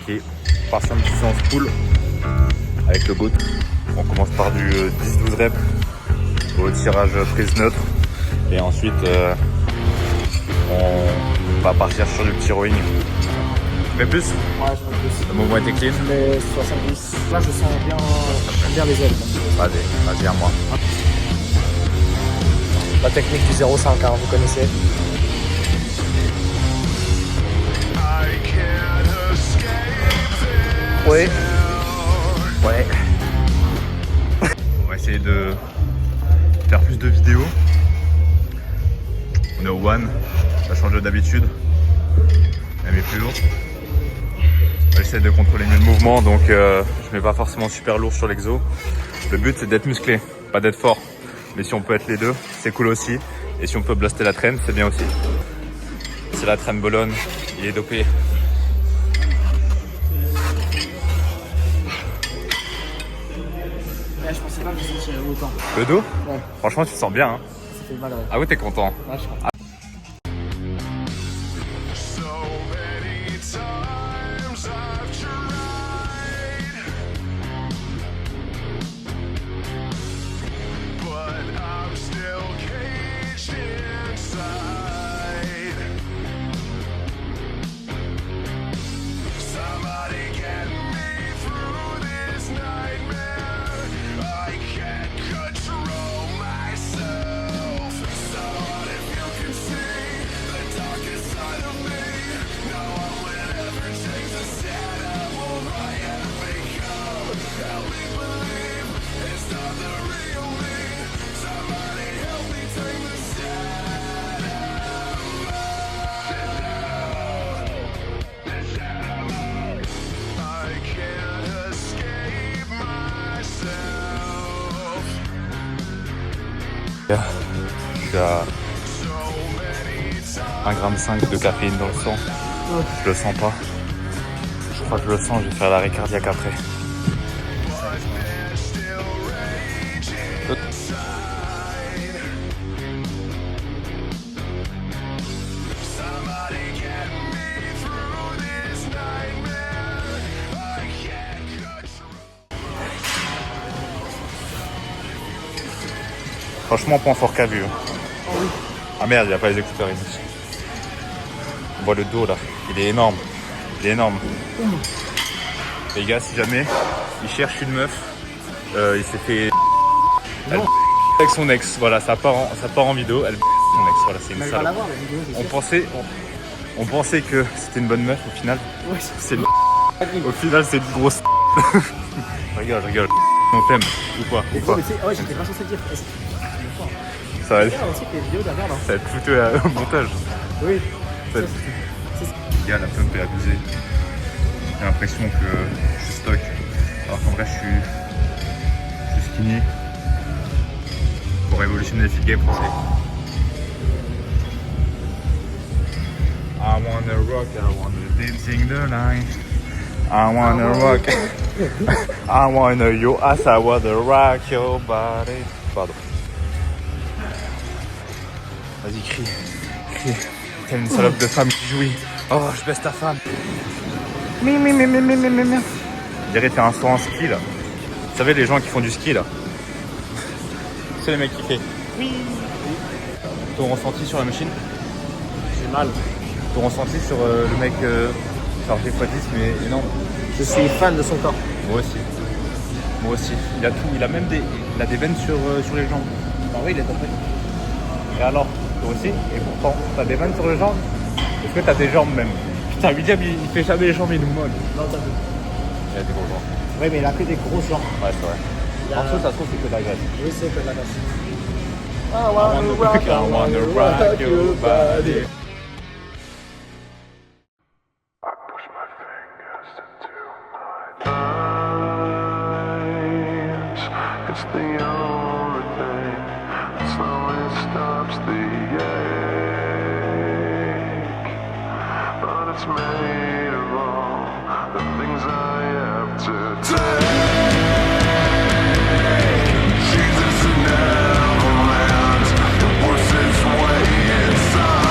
Ok, par un petit séance pool avec le GOAT. On commence par du 10-12 reps au tirage prise neutre. Et ensuite, on va partir sur du petit rowing. Tu fais plus? Ouais, je fais plus. Le mouvement était clean? Mais 70. Là, je sens bien les ailes. Vas-y, à moi. La technique du 0,5, hein, vous connaissez. Oui. Ouais. On va essayer de faire plus de vidéos. On est au one, ça change d'habitude. Elle est plus lourde. On va essayer de contrôler mieux le mouvement, donc je mets pas forcément super lourd sur l'exo. Le but c'est d'être musclé, pas d'être fort. Mais si on peut être les deux, c'est cool aussi. Et si on peut blaster la traîne, c'est bien aussi. C'est la traîne Bologne, il est dopé. Je pensais pas que je sentirais autant. Le dos? Ouais. Franchement, tu te sens bien. Hein. Ça fait mal, ouais. Ah oui, t'es content. Ouais, je crois. J'ai 1,5 g de caféine dans le sang. Je le sens pas. Je crois que je le sens, je vais faire l'arrêt cardiaque après. Franchement, point fort qu'a vu. Oh oui. Ah merde, il n'y a pas les écouteurs ici. On voit le dos là, il est énorme. Il est énorme. Les gars, si jamais il cherche une meuf, il s'est fait avec son ex. Voilà, ça part en vidéo. Elle son ex. Voilà, c'est une salope. On pensait que c'était une bonne meuf au final. Ouais, C'est au final, c'est une grosse. je rigole. On t'aime ou quoi? Ouais, j'étais pas censé le dire. Ça va être, aussi que les vidéos derrière là. ça va être foutu au montage. Oui. Les gars, la pump est abusée. J'ai l'impression que je suis stock. Alors qu'en vrai, je suis skinny. Pour révolutionner le fit game français. I wanna rock, I wanna dancing the line. I wanna rock. I wanna your ass, I wanna rock your body. Pardon. Vas-y, crie. T'es une salope de femme qui jouit. Oh, je baisse ta femme. Je dirais t'es un saut en ski là. Vous savez les gens qui font du ski là. C'est le mec qui fait. Oui. Ton ressenti sur la machine? J'ai mal. Ton ressenti sur le mec chargé x10 mais énorme. Je suis fan de son corps. Moi aussi. Il a tout. Il a même des veines sur les jambes. Bah oui, il est tombé. Et alors, toi aussi? Et pourtant, t'as des veines sur les jambes? Est-ce que t'as des jambes même? Putain, William, il fait jamais les jambes, il nous molle. Non, t'as vu. Il a des gros jambes. Oui, mais il a que des grosses jambes. Ouais, c'est vrai. En dessous, ça se trouve, c'est que de la graisse. Oui, c'est que de la graisse. I wanna rock your body. It's the only thing that slowly stops the ache. But it's made of all the things I have to take. Jesus never lands, it works its way inside.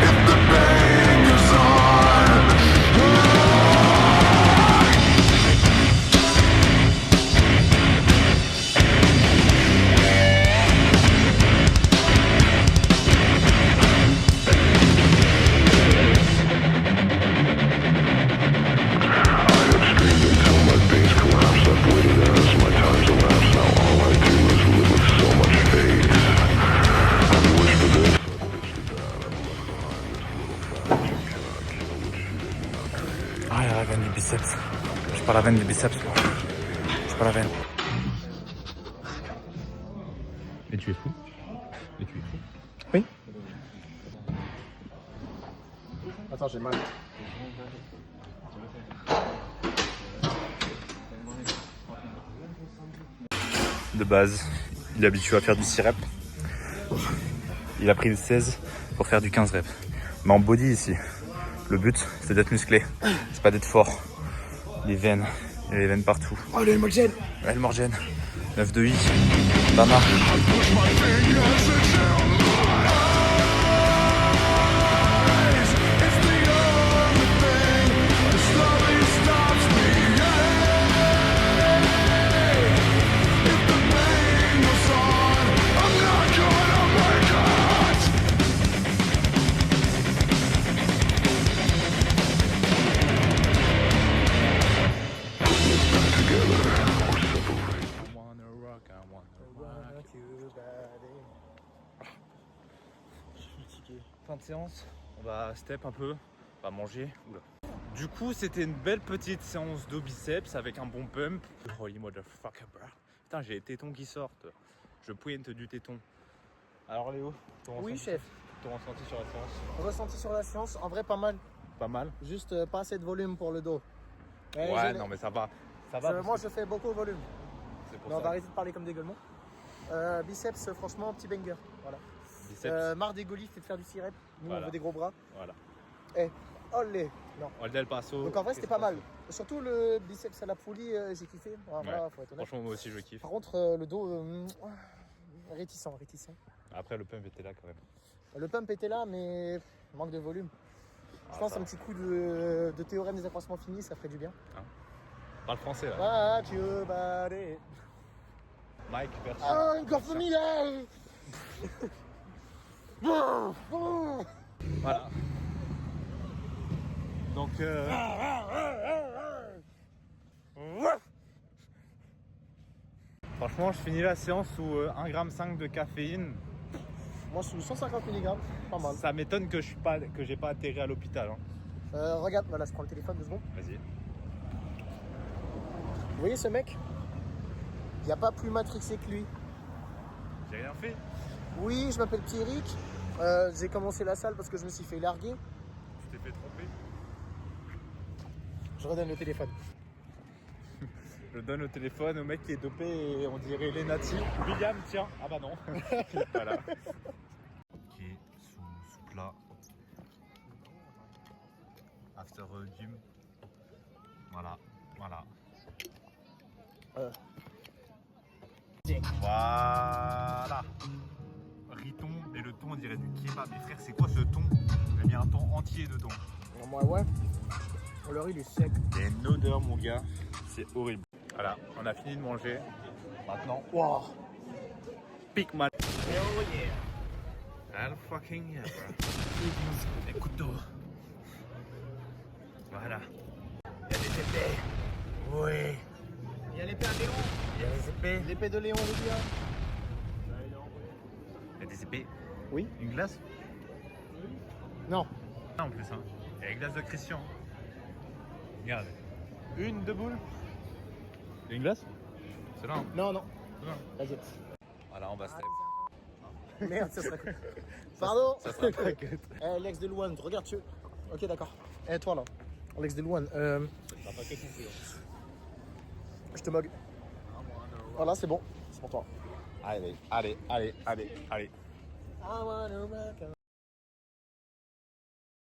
If the bang is on, biceps. J'ai pas la veine du biceps. J'ai pas la veine. Mais tu es fou. Mais tu es fou. Oui. Attends, j'ai mal. De base, il est habitué à faire du 6 reps. Il a pris le 16 pour faire du 15 reps. Mais en body ici, le but c'est d'être musclé, c'est pas d'être fort. Les veines, il y a les veines partout. Oh, le Morgen. Ouais, le Morgen, 9 de 8, Dana. Fin de séance, on va step un peu, on va manger. Oula. Du coup, c'était une belle petite séance de biceps avec un bon pump. Holy motherfucker, bro. Putain, j'ai les tétons qui sortent. Je pointe du téton. Alors Léo, Oui, chef. ton ressenti sur la séance? Ressenti sur la séance, en vrai pas mal. Pas mal. Juste pas assez de volume pour le dos. Ouais, non mais ça va. Ça va. Moi je fais beaucoup de volume. C'est pour Mais on ça. va arrêter de parler comme des gueulements. Biceps, franchement, petit banger. Voilà. Biceps. Marre des gaulifs et de faire du 6 reps. Nous Voilà. on veut des gros bras. Voilà. Olé. Non. Olé El Paso. Donc en vrai c'était pas mal. Surtout le biceps à la poulie, j'ai kiffé. Voilà, faut être honnête. Franchement, moi aussi je kiffe. Par contre, le dos, réticent. Après, le pump était là quand même. Le pump était là, mais manque de volume. Je pense ça un petit coup de théorème des accroissements finis, ça ferait du bien. Parle français là. Ah, tu veux bader. Mike, version. Ah, encore familial. Voilà. Donc, franchement, je finis la séance sous 1,5 g de caféine. Moi, sous 150 mg, pas mal. Ça m'étonne que j'ai pas atterri à l'hôpital. Hein. Regarde, voilà, je prends le téléphone 2 secondes. Vas-y. Vous voyez ce mec? Il n'y a pas plus matrixé que lui. J'ai rien fait. Oui, je m'appelle Pierrick. J'ai commencé la salle parce que je me suis fait larguer. Tu t'es fait tromper. Je redonne le téléphone. Je donne le téléphone au mec qui est dopé et on dirait les natifs. William, tiens. Ah bah non. Voilà. Qui est sous plat. After gym. Voilà. Voilà. Riton, et le thon on dirait du kebab. Mais frère, c'est quoi ce thon? J'ai mis un thon entier dedans. Moi, ouais. Alors, il est sec. Il y a une odeur, mon gars. C'est horrible. Voilà, on a fini de manger. Maintenant, Wow. pick my. Oh yeah. Hell fucking yeah, bro. Les couteaux. Voilà. Il y a des épées. Oui. Il y a l'épée à Léon. Il y a des épées. L'épée de Léon, les gars. Il y a des épées. Oui. Une glace? Non. En plus, hein. Il y a les glaces de Christian. Regarde. Une, 2 boules. Une glace? C'est là. Hein. Non. C'est là. Vas-y. Voilà, on va step. Merde, ça serait. Pardon. Ça sera pas que. Lex de Louane, regarde, tu. Ok, d'accord. Toi là. Lex de Louane. Ça sera pas que ton plus. Je te mogue. Voilà, c'est bon. C'est pour toi. Allez. I wanna rock